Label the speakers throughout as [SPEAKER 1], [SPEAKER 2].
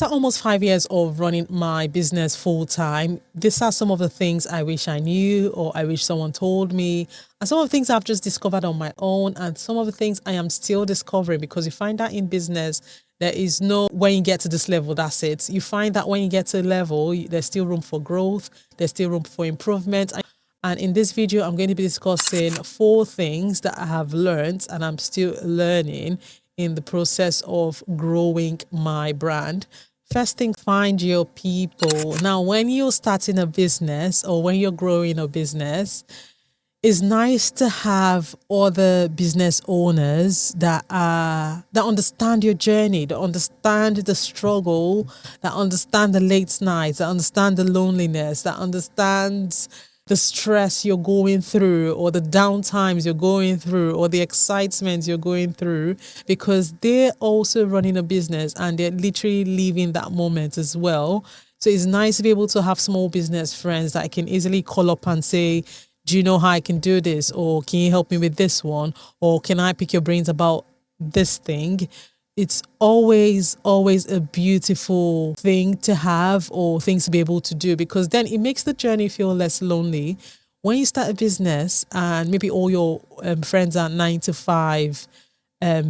[SPEAKER 1] After almost 5 years of running my business full time, these are some of the things I wish I knew or I wish someone told me. And some of the things I've just discovered on my own, and some of the things I am still discovering, because you find that in business, there is no, when you get to this level, that's it. You find that when you get to a level, there's still room for growth, there's still room for improvement. And in this video, I'm going to be discussing 4 things that I have learned and I'm still learning in the process of growing my brand. First thing, find your people. Now, when you're starting a business or when you're growing a business, it's nice to have other business owners that understand your journey, that understand the struggle, that understand the late nights, that understand the loneliness, that understands the stress you're going through, or the downtimes you're going through, or the excitement you're going through, because they're also running a business and they're literally living that moment as well. So it's nice to be able to have small business friends that I can easily call up and say, do you know how I can do this? Or can you help me with this one? Or can I pick your brains about this thing? It's always a beautiful thing to have, or things to be able to do, because then it makes the journey feel less lonely. When you start a business and maybe all your friends are 9 to 5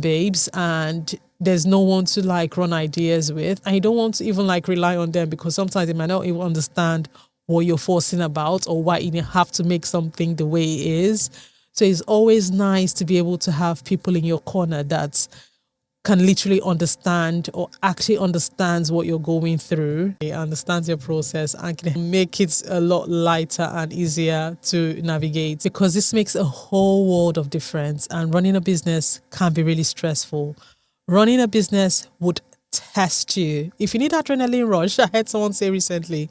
[SPEAKER 1] babes, and there's no one to like run ideas with, and you don't want to even like rely on them, because sometimes they might not even understand what you're forcing about or why you have to make something the way it is. So it's always nice to be able to have people in your corner that can literally understand, or actually understands what you're going through. It understands your process and can make it a lot lighter and easier to navigate, because this makes a whole world of difference. And running a business can be really stressful. Running a business would test you. If you need adrenaline rush, I heard someone say recently,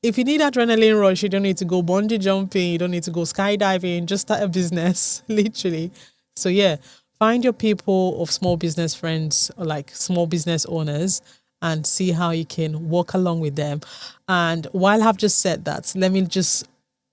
[SPEAKER 1] if you need adrenaline rush, you don't need to go bungee jumping, you don't need to go skydiving, just start a business, literally. So yeah, find your people of small business friends, or like small business owners, and see how you can walk along with them. And while I've just said that, let me just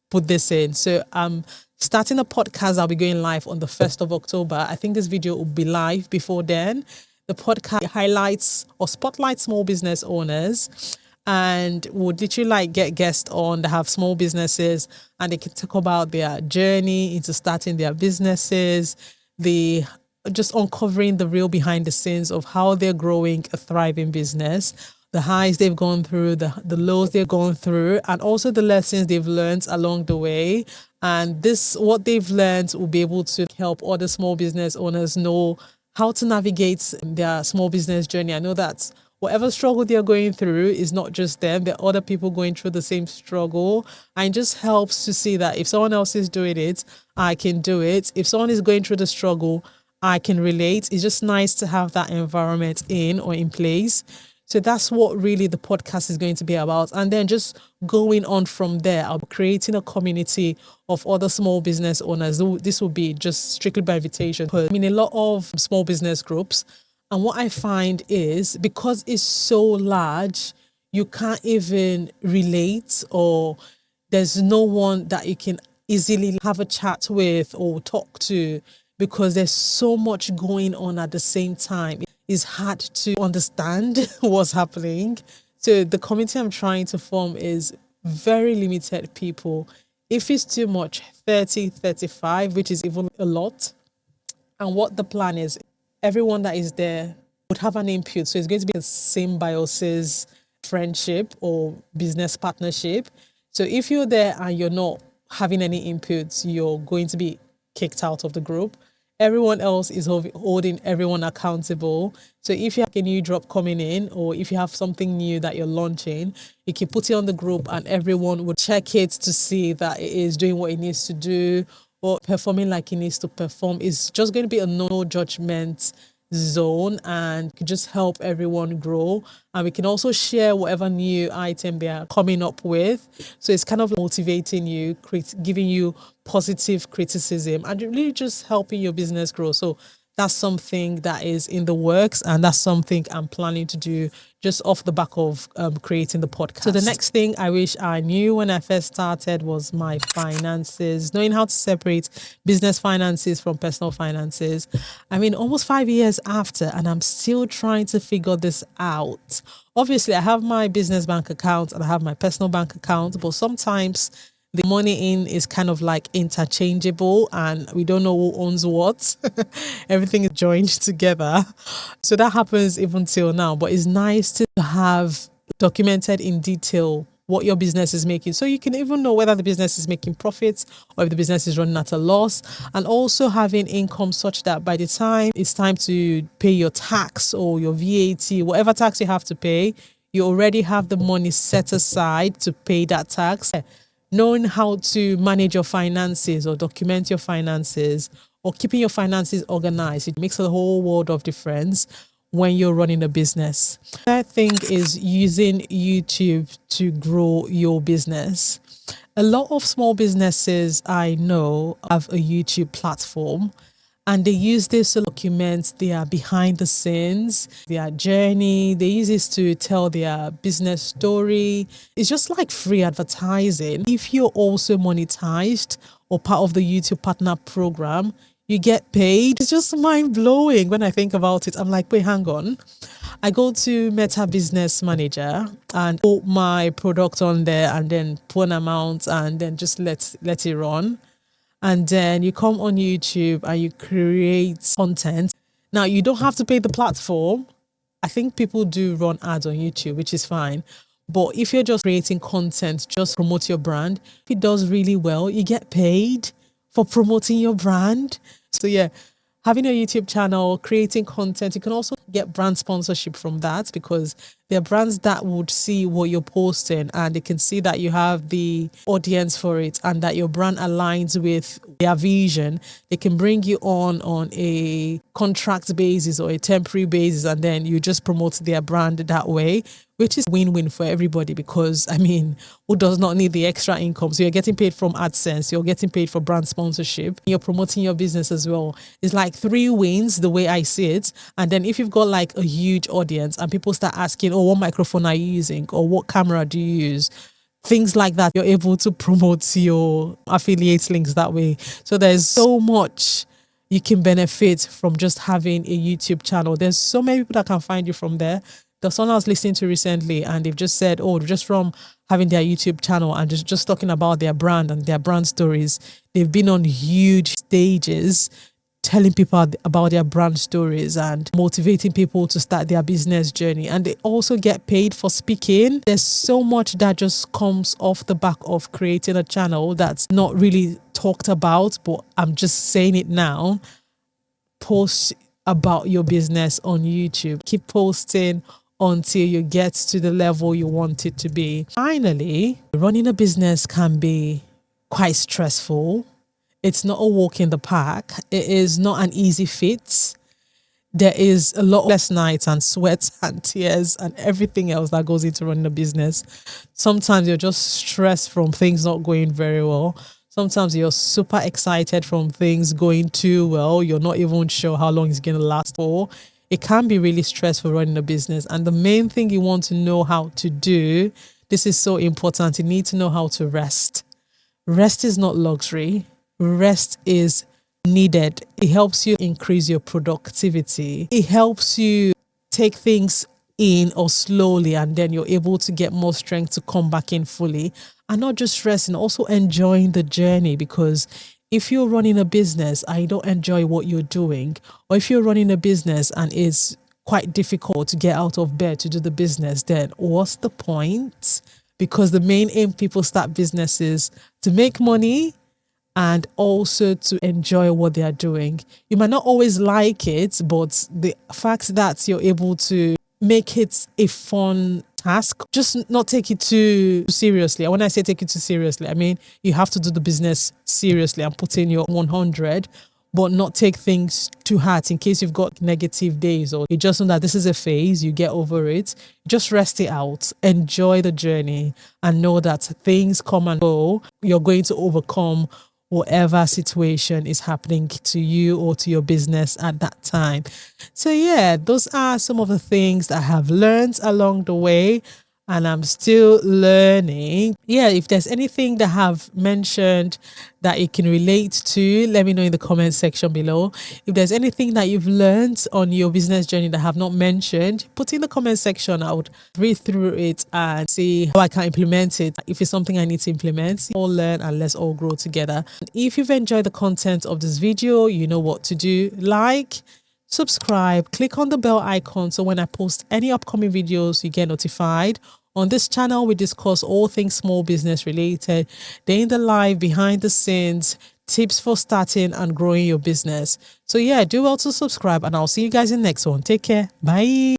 [SPEAKER 1] put this in. So I'm starting a podcast. I'll be going live on the 1st of October. I think this video will be live before then. The podcast highlights or spotlights small business owners, and would literally like get guests on that have small businesses, and they can talk about their journey into starting their businesses, the just uncovering the real behind the scenes of how they're growing a thriving business, the highs they've gone through, the lows they've gone through, and also the lessons they've learned along the way. And this, what they've learned, will be able to help other small business owners know how to navigate their small business journey. I know that whatever struggle they're going through is not just them, there are other people going through the same struggle. And it just helps to see that if someone else is doing it, I can do it. If someone is going through the struggle, I can relate. It's just nice to have that environment in place. So that's what really the podcast is going to be about. And then just going on from there, I'll be creating a community of other small business owners. This will be just strictly by invitation. I'm in a lot of small business groups. And what I find is, because it's so large, you can't even relate, or there's no one that you can easily have a chat with or talk to, because there's so much going on at the same time. It's hard to understand what's happening. So the community I'm trying to form is very limited people. If it's too much, 30, 35, which is even a lot. And what the plan is, everyone that is there would have an input. So it's going to be a symbiosis friendship or business partnership. So if you're there and you're not having any inputs, you're going to be kicked out of the group. Everyone else is holding everyone accountable. So if you have a new drop coming in, or if you have something new that you're launching, you can put it on the group and everyone would check it to see that it is doing what it needs to do, or performing like it needs to perform. It's just going to be a no judgment zone, and could just help everyone grow. And we can also share whatever new item they are coming up with. So it's kind of motivating you, giving you positive criticism, and really just helping your business grow. So That's something that is in the works, and that's something I'm planning to do just off the back of creating the podcast. So the next thing I wish I knew when I first started was my finances, knowing how to separate business finances from personal finances. I mean, almost 5 years after, and I'm still trying to figure this out. Obviously, I have my business bank account and I have my personal bank account, but sometimes the money in is kind of like interchangeable and we don't know who owns what. Everything is joined together. So that happens even till now, but it's nice to have documented in detail what your business is making, so you can even know whether the business is making profits or if the business is running at a loss, and also having income such that by the time it's time to pay your tax or your VAT, whatever tax you have to pay, you already have the money set aside to pay that tax. Knowing how to manage your finances or document your finances or keeping your finances organized, it makes a whole world of difference when you're running a business. Third thing is using YouTube to grow your business. A lot of small businesses I know have a YouTube platform, and they use this to document their behind the scenes, their journey. They use this to tell their business story. It's just like free advertising. If you're also monetized or part of the YouTube partner program, you get paid. It's just mind blowing when I think about it. I'm like, wait, hang on. I go to Meta Business Manager and put my product on there and then put an amount and then just let it run. And then you come on YouTube and you create content. Now, you don't have to pay the platform. I think people do run ads on YouTube, which is fine. But if you're just creating content, just promote your brand, if it does really well, you get paid for promoting your brand. So yeah, having a YouTube channel, creating content, you can also get brand sponsorship from that, because there are brands that would see what you're posting and they can see that you have the audience for it and that your brand aligns with their vision. They can bring you on a contract basis or a temporary basis, and then you just promote their brand that way, which is win-win for everybody, because I mean, who does not need the extra income? So you're getting paid from AdSense, you're getting paid for brand sponsorship, you're promoting your business as well. It's like 3 wins the way I see it. And then if you've got like a huge audience and people start asking, oh, what microphone are you using? Or what camera do you use? Things like that, you're able to promote your affiliate links that way. So there's so much you can benefit from just having a YouTube channel. There's so many people that can find you from there. There's someone I was listening to recently and they've just said, oh, just from having their YouTube channel and just talking about their brand and their brand stories, they've been on huge stages telling people about their brand stories and motivating people to start their business journey. And they also get paid for speaking. There's so much that just comes off the back of creating a channel that's not really talked about, but I'm just saying it now. Post about your business on YouTube. Keep posting until you get to the level you want it to be. Finally, running a business can be quite stressful. It's not a walk in the park. It is not an easy feat. There is a lot less nights and sweat and tears and everything else that goes into running a business. Sometimes you're just stressed from things not going very well. Sometimes you're super excited from things going too well. You're not even sure how long it's going to last for. It can be really stressful running a business. And the main thing you want to know how to do, this is so important, you need to know how to rest. Rest is not luxury. Rest is needed. It helps you increase your productivity. It helps you take things in or slowly, and then you're able to get more strength to come back in fully, and not just resting, also enjoying the journey. Because if you're running a business and you don't enjoy what you're doing, or if you're running a business and it's quite difficult to get out of bed to do the business, then what's the point? Because the main aim people start businesses to make money and also to enjoy what they are doing. You might not always like it, but the fact that you're able to make it a fun task, just not take it too seriously. And when I say take it too seriously, I mean you have to do the business seriously and put in your 100, but not take things too hard in case you've got negative days, or you just know that this is a phase, you get over it. Just rest it out, enjoy the journey, and know that things come and go. You're going to overcome whatever situation is happening to you or to your business at that time. So yeah, those are some of the things that I have learned along the way, and I'm still learning. Yeah, if there's anything that I have mentioned that it can relate to, let me know in the comment section below. If there's anything that you've learned on your business journey that I have not mentioned, put in the comment section. I would read through it and see how I can implement it. If it's something I need to implement, all learn and let's all grow together. If you've enjoyed the content of this video, you know what to do. Like, subscribe, click on the bell icon so when I post any upcoming videos, you get notified. On this channel, we discuss all things small business related, day in the life, behind the scenes, tips for starting and growing your business. So yeah, do well to subscribe, and I'll see you guys in the next one. Take care. Bye.